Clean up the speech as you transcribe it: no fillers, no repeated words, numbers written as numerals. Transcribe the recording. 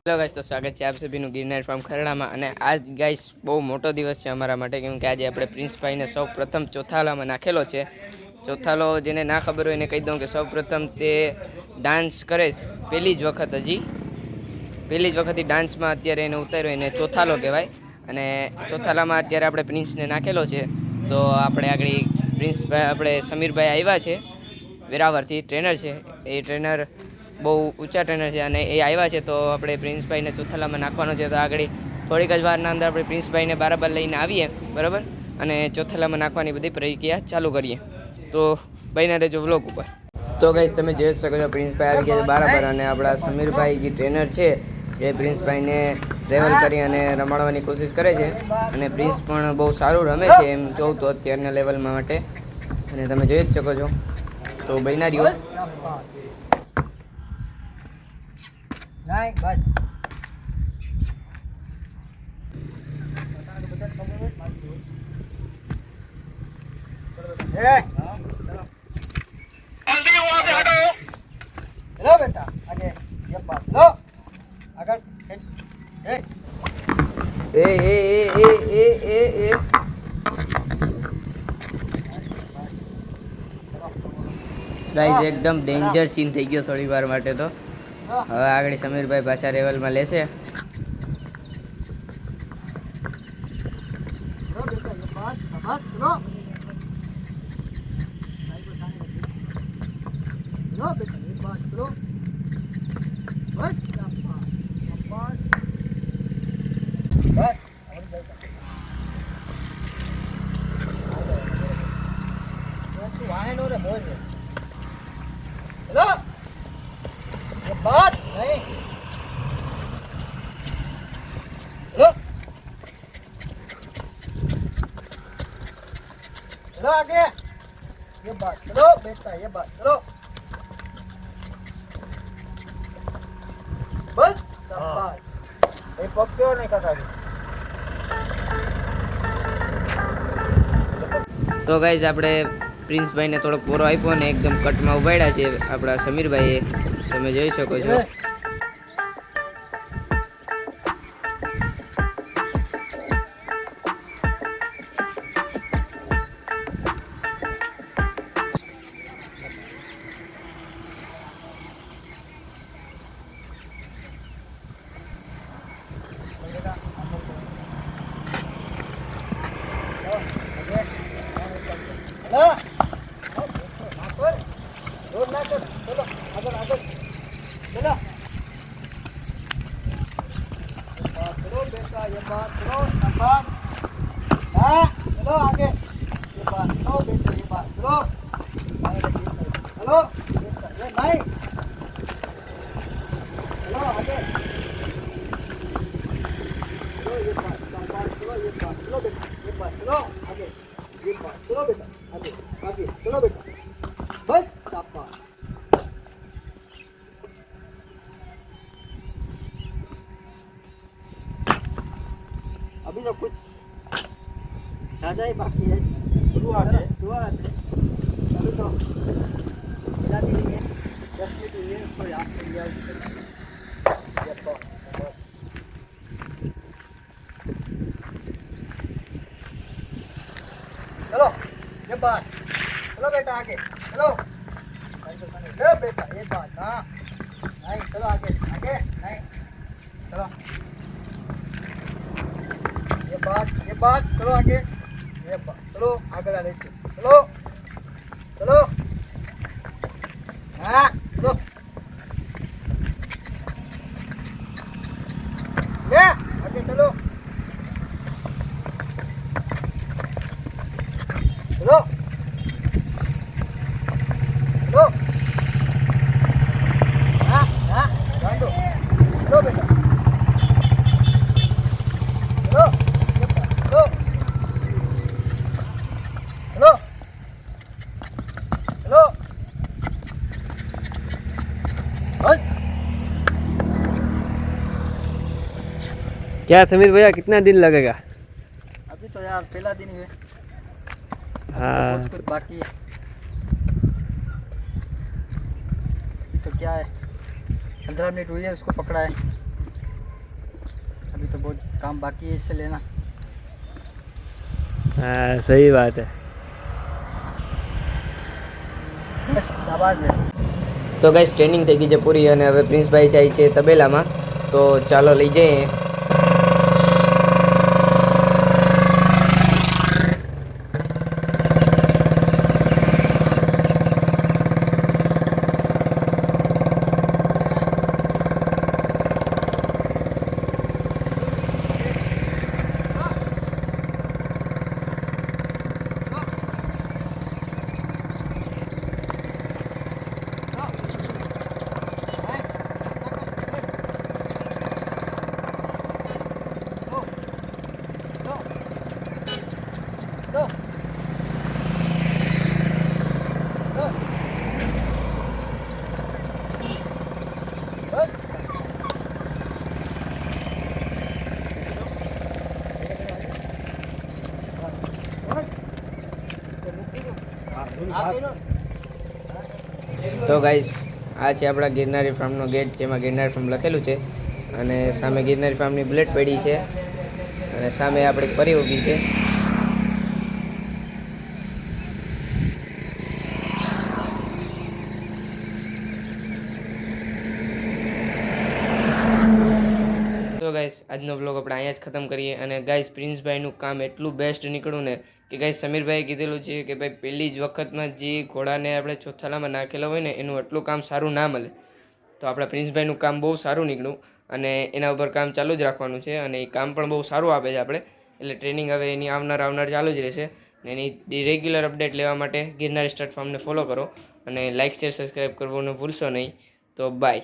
Hello guys, તો સ્વાગત છે આપ સભીનું ગિરનાર ફાર્મ ખરડામાં. અને આજ ગાઈસ બહુ મોટો દિવસ છે અમારા માટે, કેમ કે આજે આપણે પ્રિન્સભાઈને સૌ પ્રથમ ચોથાલામાં નાખેલો છે. ચોથાલો જેને ના ખબર હોય એને કહી દઉં કે સૌ પ્રથમ તે ડાન્સ કરે છે પહેલી જ વખત ડાન્સમાં અત્યારે એને ઉતાર્યો, એને ચોથાલો કહેવાય. અને ચોથાલામાં અત્યારે આપણે પ્રિન્સને નાખેલો છે. તો આપણે આગળ પ્રિન્સભાઈ આપણે સમીરભાઈ આવ્યા છે વેરાવળથી, ટ્રેનર છે. એ ટ્રેનર બહુ ઊંચા ટ્રેનર છે અને એ આવ્યા છે. તો આપણે પ્રિન્સભાઈને ચોથાલામાં નાખવાનો છે. તો આગળ થોડીક જ વારના અંદર આપણે પ્રિન્સભાઈને બરાબર લઈને આવીએ, બરાબર, અને ચોથાલામાં નાખવાની બધી પ્રક્રિયા ચાલુ કરીએ. તો બન્યા રહેજો વ્લોગ ઉપર. તો ગાઈસ તમે જોઈ શકો છો પ્રિન્સભાઈ આવી ગયા છે બરાબર. અને આપણા સમીરભાઈ જે ટ્રેનર છે એ પ્રિન્સભાઈને ટ્રેવલ કરી અને રમાડવાની કોશિશ કરે છે. અને પ્રિન્સ પણ બહુ સારું રમે છે એમ જોઉં તો અત્યારના લેવલમાં માટે. અને તમે જોઈ જ શકો છો. તો બન્યા રહ્યો. हेलो बेटा, आगे ये बात लो, अगर એ એ એ એ એ એ ગાઈઝ એકદમ ડેન્જર સીન થઈ ગયો થોડી વાર માટે. તો હવે આગળ સમીરભાઈ પાછા લેવલમાં લેશે. बेटा ये बात समझ लो, बेटा ये बात लो, बस बस तू आए नो रे बोल, हेलो ये बात नहीं, हेलो चलो आगे, ये बात करो बेटा, ये बात करो, बस शाबाश. ये पक्के नहीं करता. તો ગાઈઝ આપણે પ્રિન્સભાઈને થોડોક પોરો આપ્યો અને એકદમ કટમાં ઉભાડ્યા છે આપણા સમીરભાઈએ, તમે જોઈ શકો છો. हेलो रोड ना कर, चलो आगे आगे चलो, बात करो बेटा, ये बात करो शाबाश. हाँ चलो आगे, ये बात करो बेटा, ये बात करो, हेलो ये भाई, चलो आगे, चलो ये बात करो, ये बात करो बेटा, ये बात करो आगे, ये बात करो बेटा, आगे आगे चलो बेटा, बस शाबाश. अभी तो कुछ ज्यादा ही बाकी है, शुरुआत है. अभी तो मिला भी नहीं है, 10 मिनट हुई है, उसको याद कर लिया. चलो ये बात, चलो बेटा आगे चलो, चलो बेटा ये बात, हाँ नहीं चलो आगे आगे नहीं, चलो ये बात चलो आगे, ये बात चलो आगे ला लेते, चलो चलो हाँ चलो ले आगे चलो चलो चलो हाँ हाँ चलो बेटा चलो चलो चलो चलो बस. क्या समीर भैया कितना दिन लगेगा? अभी तो यार पहला दिन है, हाँ कुछ बाकी है. तो क्या है, 15 मिनट हुई है उसको पकड़ा है, काम बाकी है इससे लेना। हाँ सही बात है। बस शाबाश बेटा। તો ગાઈસ ટ્રેનિંગ થઈ ગઈ છે પૂરી અને હવે પ્રિન્સભાઈ જાય છે તબેલામાં, તો ચાલો લઈ જઈએ. તો ગાઈસ આ છે આપણા ગિરનારી ફાર્મનો ગેટ, જેમાં ગિરનારી ફાર્મ લખેલું છે અને સામે ગિરનારી ફાર્મની બુલેટ પડી છે અને સામે આપણી પરી ઊભી છે. તો ગાઈસ આજનો બ્લોગ આપણે અહીંયા જ ખતમ કરીએ. અને ગાઈસ પ્રિન્સભાઈનું કામ એટલું બેસ્ટ નીકળ્યું ને કે ગાઈસ સમીરભાઈએ કીધેલું છે કે ભાઈ પહેલી જ વખતમાં જે ઘોડાને આપણે ચોથાલામાં નાખેલા હોય ને એનું એટલું કામ સારું ના મળે. તો આપણા પ્રિન્સભાઈનું કામ બહુ સારું નીકળ્યું અને એના ઉપર કામ ચાલુ જ રાખવાનું છે અને એ કામ પણ બહુ સારું આપે છે આપણે. એટલે ટ્રેનિંગ હવે એની આવનાર ચાલુ જ રહેશે. અને એની રેગ્યુલર અપડેટ લેવા માટે ગિરનારી સ્ટાર્ટ ફાર્મને ફોલો કરો અને લાઇક શેર સબસ્ક્રાઈબ કરવાનું ભૂલશો નહીં. તો બાય.